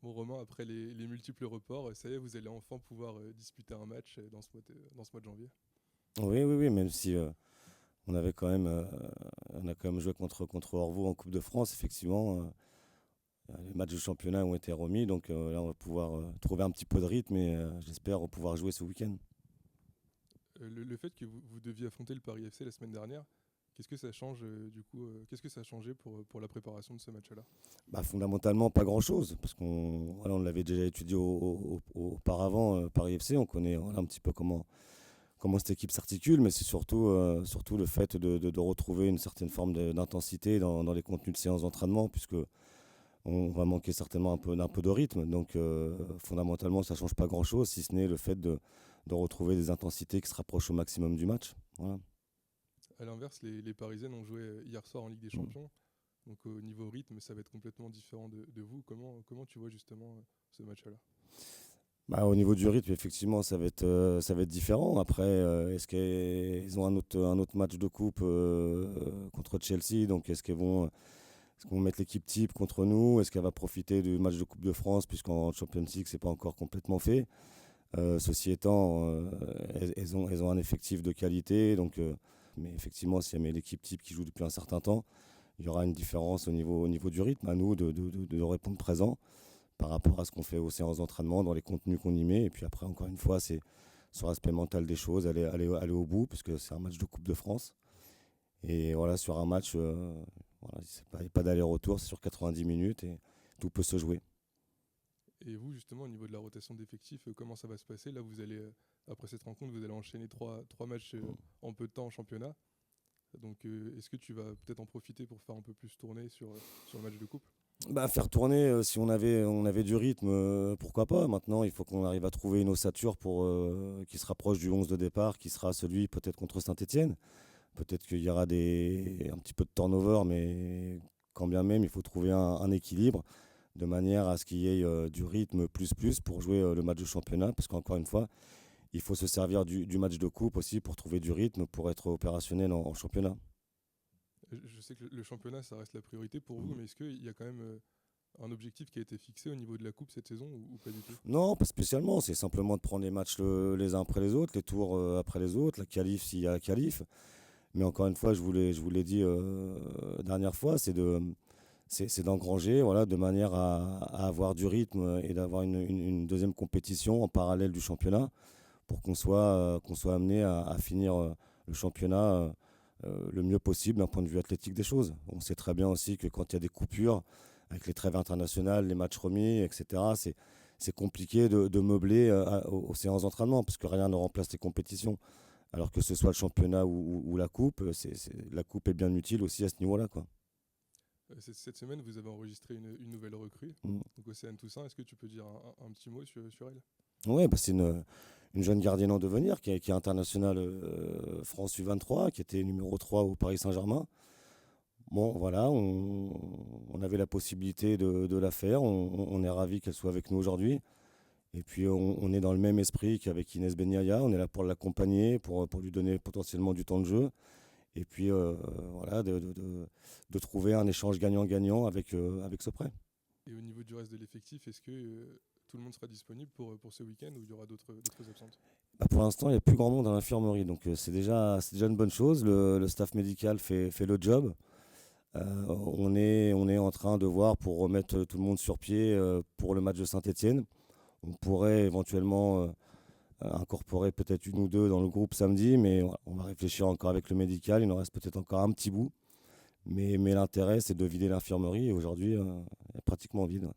Bon, Romain, après les multiples reports, ça y est, vous allez enfin pouvoir disputer un match dans ce mois de janvier. Oui, oui, oui, même si on avait quand même, on a quand même joué contre Orvaux en Coupe de France, effectivement. Les matchs de championnat ont été remis, donc là on va pouvoir trouver un petit peu de rythme et j'espère pouvoir jouer ce week-end. Le fait que vous deviez affronter le Paris FC la semaine dernière, qu'est-ce que ça change du coup qu'est-ce que ça a changé pour la préparation de ce match-là? Bah, fondamentalement, pas grand-chose, parce qu'on voilà, on l'avait déjà étudié auparavant, Paris FC, on connaît voilà, un petit peu comment cette équipe s'articule, mais c'est surtout le fait de retrouver une certaine forme d'intensité dans les contenus de séance d'entraînement, puisque on va manquer certainement un peu de rythme. Donc fondamentalement, ça ne change pas grand-chose, si ce n'est le fait de retrouver des intensités qui se rapprochent au maximum du match. Voilà. À l'inverse, les Parisiennes ont joué hier soir en Ligue des Mm. Champions, donc au niveau rythme, ça va être complètement différent de vous. Comment tu vois justement ce match-là? Bah, au niveau du rythme, effectivement, ça va être différent. Après, est-ce qu'ils ont un autre match de coupe contre Chelsea? Donc, est-ce qu'on va mettre l'équipe type contre nous? Est-ce qu'elle va profiter du match de Coupe de France, puisqu'en Champions League, c'est pas encore complètement fait? Ceci étant, elles ont un effectif de qualité. Donc, mais effectivement, si elle met l'équipe type qui joue depuis un certain temps, il y aura une différence au niveau du rythme. À nous de répondre présent par rapport à ce qu'on fait aux séances d'entraînement, dans les contenus qu'on y met. Et puis après, encore une fois, c'est sur l'aspect mental des choses, aller au bout, parce que c'est un match de Coupe de France. Et voilà, sur un match, voilà, il n'y a pas d'aller-retour, c'est sur 90 minutes et tout peut se jouer. Et vous, justement, au niveau de la rotation d'effectifs, comment ça va se passer? Là, vous allez, après cette rencontre, vous allez enchaîner trois matchs en peu de temps en championnat. Donc, est-ce que tu vas peut-être en profiter pour faire un peu plus tourner sur le match de coupe? Bah, faire tourner, si on avait du rythme, pourquoi pas. Maintenant, il faut qu'on arrive à trouver une ossature qui se rapproche du 11 de départ, qui sera celui peut-être contre Saint-Etienne. Peut-être qu'il y aura un petit peu de turnover, mais quand bien même, il faut trouver un équilibre de manière à ce qu'il y ait du rythme plus pour jouer le match de championnat. Parce qu'encore une fois, il faut se servir du match de coupe aussi pour trouver du rythme, pour être opérationnel en championnat. Je sais que le championnat, ça reste la priorité pour vous, mais est-ce qu'il y a quand même un objectif qui a été fixé au niveau de la coupe cette saison ou pas du tout? Non, pas spécialement. C'est simplement de prendre les matchs les uns après les autres, les tours après les autres, la qualif s'il y a qualif. Mais encore une fois, je vous l'ai dit dernière fois, c'est d'engranger, voilà, de manière à avoir du rythme et d'avoir une deuxième compétition en parallèle du championnat pour qu'on soit amené à finir le championnat le mieux possible d'un point de vue athlétique des choses. On sait très bien aussi que quand il y a des coupures, avec les trêves internationales, les matchs remis, etc., c'est compliqué de meubler aux séances d'entraînement parce que rien ne remplace les compétitions. Alors que ce soit le championnat ou la coupe, la coupe est bien utile aussi à ce niveau-là, quoi. Cette semaine, vous avez enregistré une nouvelle recrue, Mm. donc Océane Toussaint. Est-ce que tu peux dire un petit mot sur elle? Ouais, bah c'est une jeune gardienne en devenir qui est internationale France U23, qui était numéro 3 au Paris Saint-Germain. Bon, voilà, on avait la possibilité de la faire. On est ravis qu'elle soit avec nous aujourd'hui. Et puis, on est dans le même esprit qu'avec Inès Benyaya. On est là pour l'accompagner, pour lui donner potentiellement du temps de jeu. Et puis, voilà, de trouver un échange gagnant-gagnant avec ce prêt. Et au niveau du reste de l'effectif, est-ce que tout le monde sera disponible pour ce week-end ou il y aura d'autres absentes? Bah, pour l'instant, il n'y a plus grand monde dans l'infirmerie. Donc, c'est déjà une bonne chose. Le staff médical fait le job. On est en train de voir pour remettre tout le monde sur pied pour le match de Saint-Etienne. On pourrait éventuellement incorporer peut-être une ou deux dans le groupe samedi, mais voilà, on va réfléchir encore avec le médical. Il en reste peut-être encore un petit bout. Mais l'intérêt, c'est de vider l'infirmerie. Et aujourd'hui, elle est pratiquement vide. Ouais.